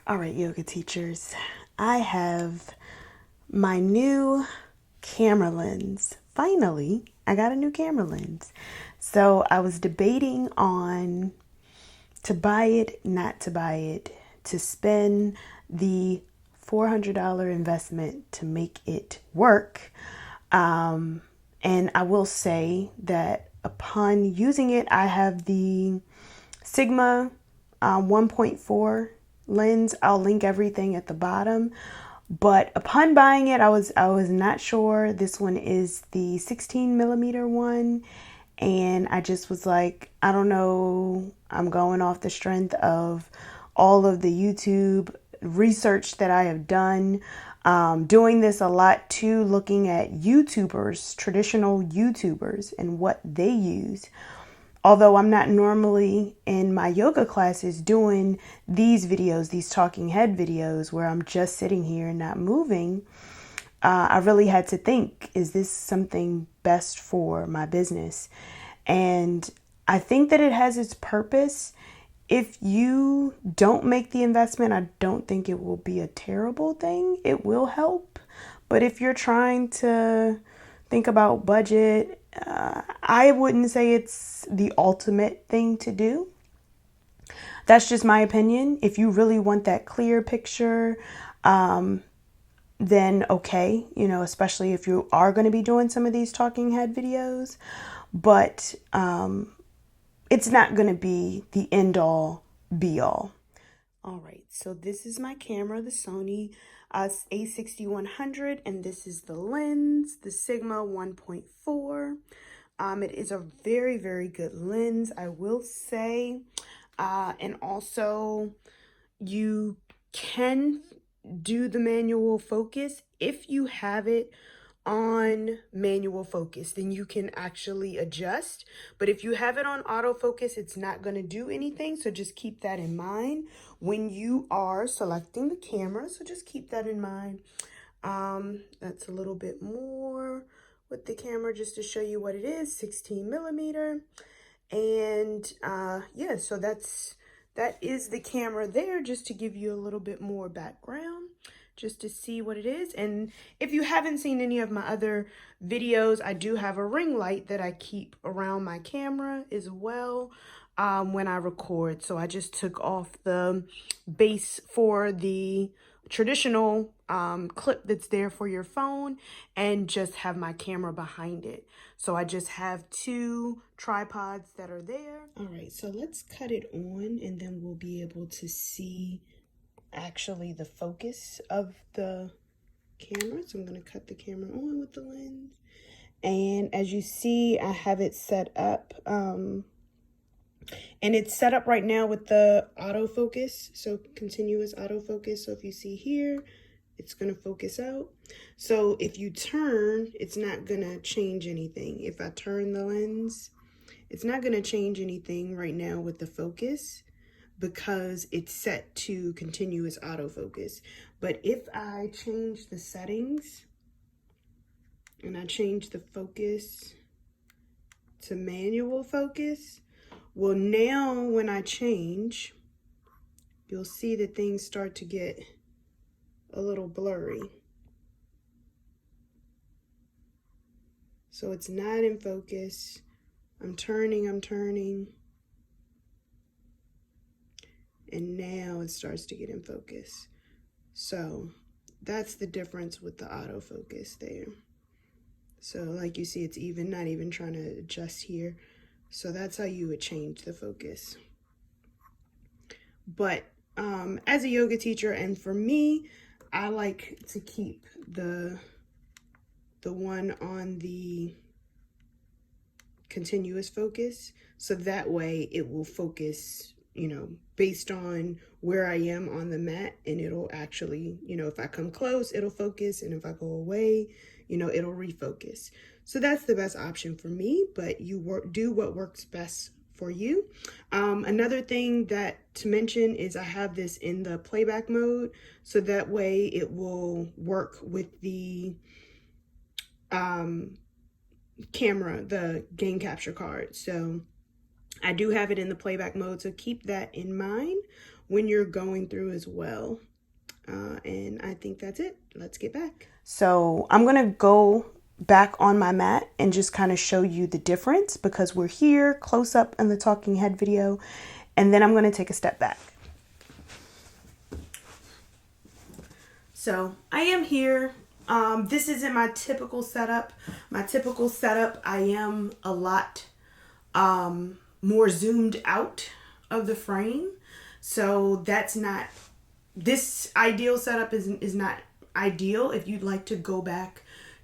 All right, yoga teachers, I have my new camera lens. Finally, I got a new camera lens. So I was debating on to buy it, not to buy it, to spend the $400 investment to make it work. And I will say that upon using it, I have the Sigma 1.4 lens. I'll link everything at the bottom. But upon buying it, I was not sure. This one is the 16mm one. And I just was like, I don't know. I'm going off the strength of all of the YouTube research that I have done. Doing this a lot too, looking at YouTubers, traditional YouTubers, and what they use. Although I'm not normally in my yoga classes doing these videos, these talking head videos where I'm just sitting here and not moving, I really had to think, is this something best for my business? And I think that it has its purpose. If you don't make the investment, I don't think it will be a terrible thing. It will help. But if you're trying to think about budget, I wouldn't say it's the ultimate thing to do. That's just my opinion. If you really want that clear picture, then okay, especially if you are going to be doing some of these talking head videos. But it's not going to be the end all be all. All right, so this is my camera, the Sony a6100, and this is the lens, the Sigma 1.4. It is a very, very good lens, I will say. And also, you can do the manual focus. If you have it on manual focus, then you can actually adjust. But if you have it on autofocus, it's not going to do anything. So just keep that in mind when you are selecting the camera. So just keep that in mind. That's a little bit more with the camera just to show you what it is, 16mm. And yeah, so that is the camera there, just to give you a little bit more background, just to see what it is. And if you haven't seen any of my other videos, I do have a ring light that I keep around my camera as well when I record. So I just took off the base for the traditional clip that's there for your phone and just have my camera behind it. So I just have two tripods that are there. All right, so let's cut it on and then we'll be able to see actually the focus of the camera. So I'm going to cut the camera on with the lens. And as you see, I have it set up. And it's set up right now with the autofocus, so continuous autofocus. So if you see here, it's going to focus out. So if you turn, it's not going to change anything. If I turn the lens, it's not going to change anything right now with the focus because it's set to continuous autofocus. But if I change the settings and I change the focus to manual focus, well, now when I change, you'll see that things start to get a little blurry. So it's not in focus. I'm turning. And now it starts to get in focus. So that's the difference with the autofocus there. So like you see, it's even, not even trying to adjust here. So that's how you would change the focus. But as a yoga teacher, and for me, I like to keep the one on the continuous focus. So that way it will focus, based on where I am on the mat, and it'll actually, if I come close, it'll focus. And if I go away, it'll refocus. So that's the best option for me, but you do what works best for you. Another thing to mention is I have this in the playback mode, so that way it will work with the camera, the game capture card. So I do have it in the playback mode, so keep that in mind when you're going through as well. And I think that's it. Let's get back. So I'm going to go back on my mat and just kind of show you the difference, because we're here close up in the talking head video, and then I'm going to take a step back. So I am here. This isn't my typical setup. My typical setup, I am a lot more zoomed out of the frame. So that's not, this ideal setup is not ideal. If you'd like to go back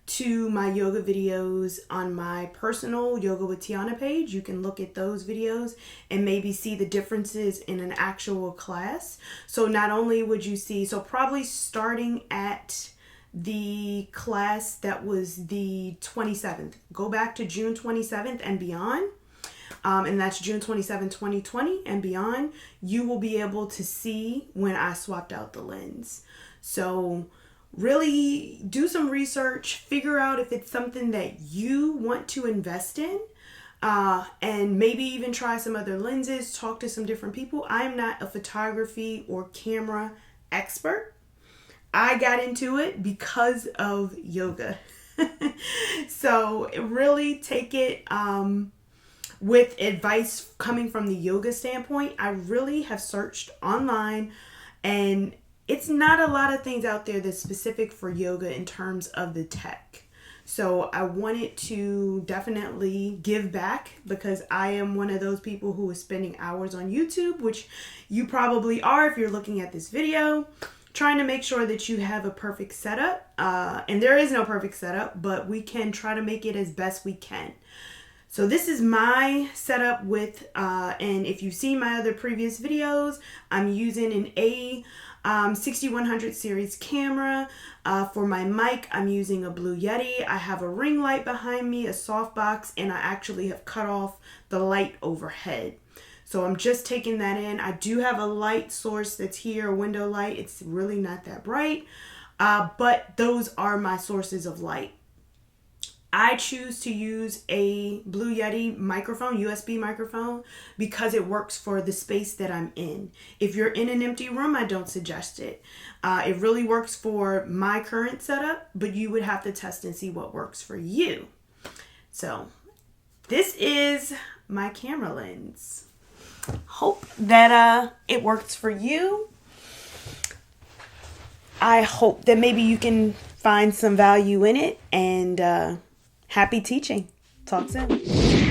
to my yoga videos on my personal Yoga with Tianna page, you can look at those videos and maybe see the differences in an actual class. So not only would you see, so probably starting at the class that was the 27th, go back to June 27th and beyond. And that's June 27, 2020 and beyond, you will be able to see when I swapped out the lens. So really do some research, figure out if it's something that you want to invest in, and maybe even try some other lenses, talk to some different people. I am not a photography or camera expert. I got into it because of yoga. So really take it with advice coming from the yoga standpoint. I really have searched online, and it's not a lot of things out there that's specific for yoga in terms of the tech. So I wanted to definitely give back, because I am one of those people who is spending hours on YouTube, which you probably are if you're looking at this video, trying to make sure that you have a perfect setup. And there is no perfect setup, but we can try to make it as best we can. So this is my setup with, and if you've seen my other previous videos, I'm using an A6100 series camera. For my mic, I'm using a Blue Yeti. I have a ring light behind me, a softbox, and I actually have cut off the light overhead. So I'm just taking that in. I do have a light source that's here, a window light. It's really not that bright, but those are my sources of light. I choose to use a Blue Yeti microphone, USB microphone, because it works for the space that I'm in. If you're in an empty room, I don't suggest it. It really works for my current setup, but you would have to test and see what works for you. So this is my camera lens. Hope that it works for you. I hope that maybe you can find some value in it, and happy teaching. Talk soon.